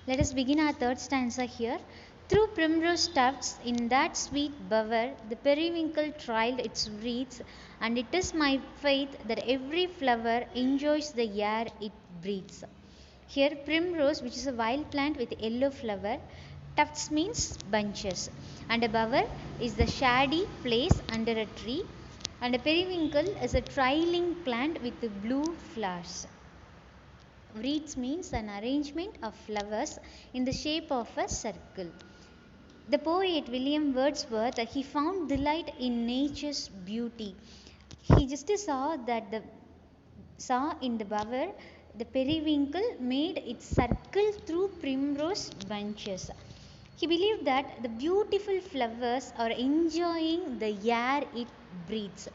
Let us begin our third stanza here. Through primrose tufts in that sweet bower, the periwinkle trailed its wreaths, and it is my faith that every flower enjoys the air it breathes. Here, primrose, which is a wild plant with yellow flower, tufts means bunches, and a bower is the shady place under a tree, and a periwinkle is a trailing plant with blue flowers. Wreaths means an arrangement of flowers in the shape of a circle. The poet William Wordsworth he found delight in nature's beauty. He just saw in the bower the periwinkle made its circle through primrose bunches. He believed that the beautiful flowers are enjoying the air it breathes.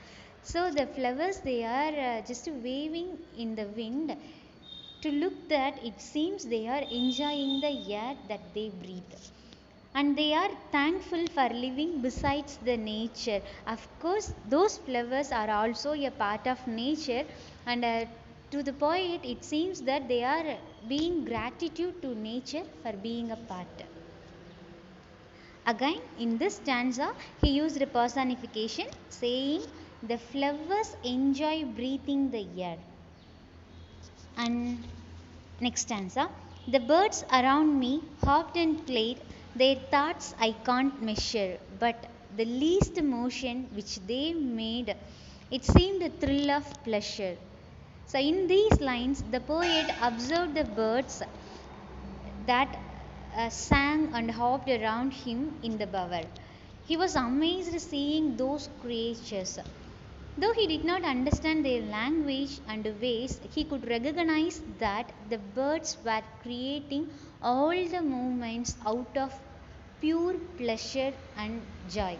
So the flowers they are just waving in the wind to look that it seems they are enjoying the air that they breathe, and they are thankful for living besides the nature. Of course those flowers are also a part of nature, and to the poet it seems that they are being gratitude to nature for being a part. Again in this stanza he used a personification saying the flowers enjoy breathing the air. And next stanza. The birds around me hopped and played, their thoughts I can't measure, but the least motion which they made, it seemed a thrill of pleasure. So, in these lines, the poet observed the birds that sang and hopped around him in the bower. He was amazed seeing those creatures. Though he did not understand their language and ways, he could recognize that the birds were creating all the movements out of pure pleasure and joy.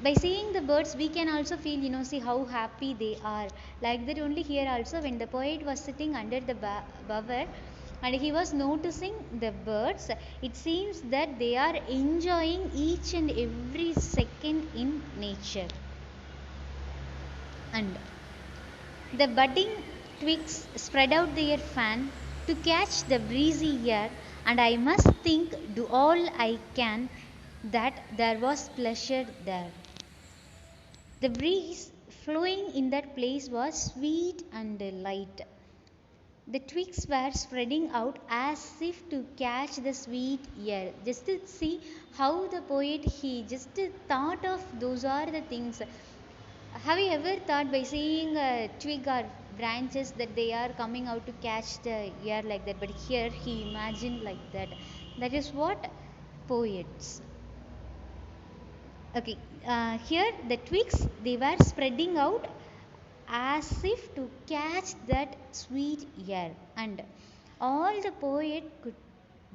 By seeing the birds, we can also feel, see how happy they are. Like that, only here also, when the poet was sitting under the bower and he was noticing the birds, it seems that they are enjoying each and every second in nature. And the budding twigs spread out their fan to catch the breezy air, and I must think, do all I can, that there was pleasure there. The breeze flowing in that place was sweet and light. The twigs were spreading out as if to catch the sweet air. Just to see how the poet he just thought of those are the things. Have you ever thought by seeing a twig or branches that they are coming out to catch the air like that? But here he imagined like that. That is what poets. Okay, here the twigs they were spreading out as if to catch that sweet air, and all the poet could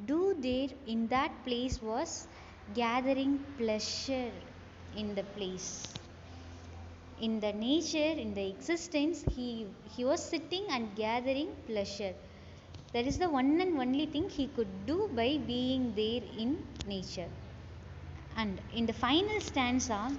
do there in that place was gathering pleasure in the place, in the nature, in the existence. He was sitting and gathering pleasure. That is the one and only thing he could do by being there in nature. And in the final stanza,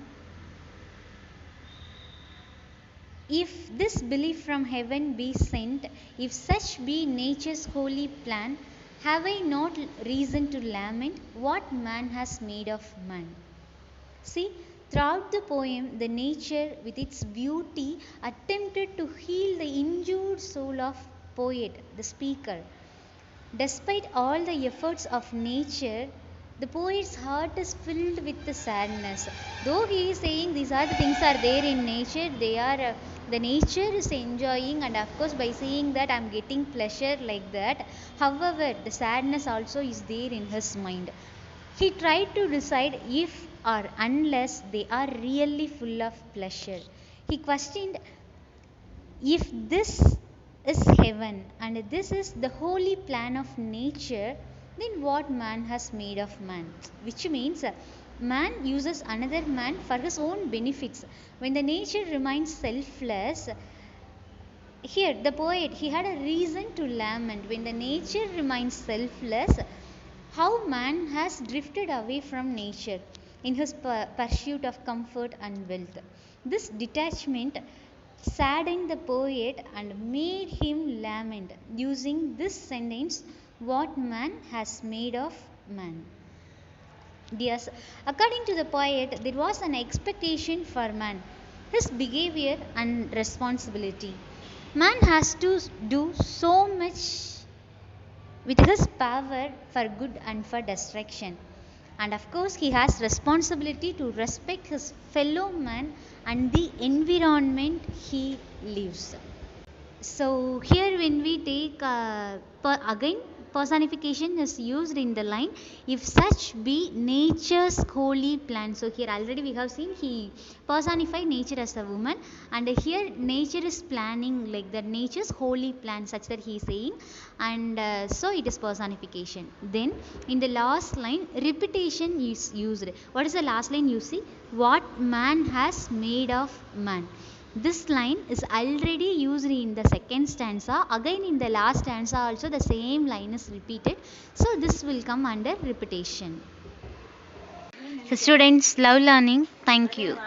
if this belief from heaven be sent, if such be nature's holy plan, have I not reason to lament what man has made of man? See, throughout the poem, the nature with its beauty attempted to heal the injured soul of poet, the speaker. Despite all the efforts of nature, the poet's heart is filled with the sadness. Though he is saying these are the things are there in nature, they are the nature is enjoying, and of course by seeing that I am getting pleasure like that. However, the sadness also is there in his mind. He tried to decide if or unless they are really full of pleasure. He questioned if this is heaven and this is the holy plan of nature, then what man has made of man? Which means man uses another man for his own benefits. When the nature remains selfless, here the poet he had a reason to lament when the nature remains selfless, how man has drifted away from nature in his pursuit of comfort and wealth. This detachment saddened the poet and made him lament, using this sentence what man has made of man. Yes, according to the poet, there was an expectation for man, his behavior and responsibility. Man has to do so much with his power for good and for destruction. And of course, he has responsibility to respect his fellow man and the environment he lives. So here when we take again personification is used in the line, if such be nature's holy plan. So here already we have seen he personified nature as a woman, and here nature is planning like the nature's holy plan, such that he is saying, and so it is personification. Then in the last line repetition is used. What is the last line you see? What man has made of man. This line is already used in the second stanza. Again in the last stanza also the same line is repeated. So this will come under repetition. So students, love learning. Thank you.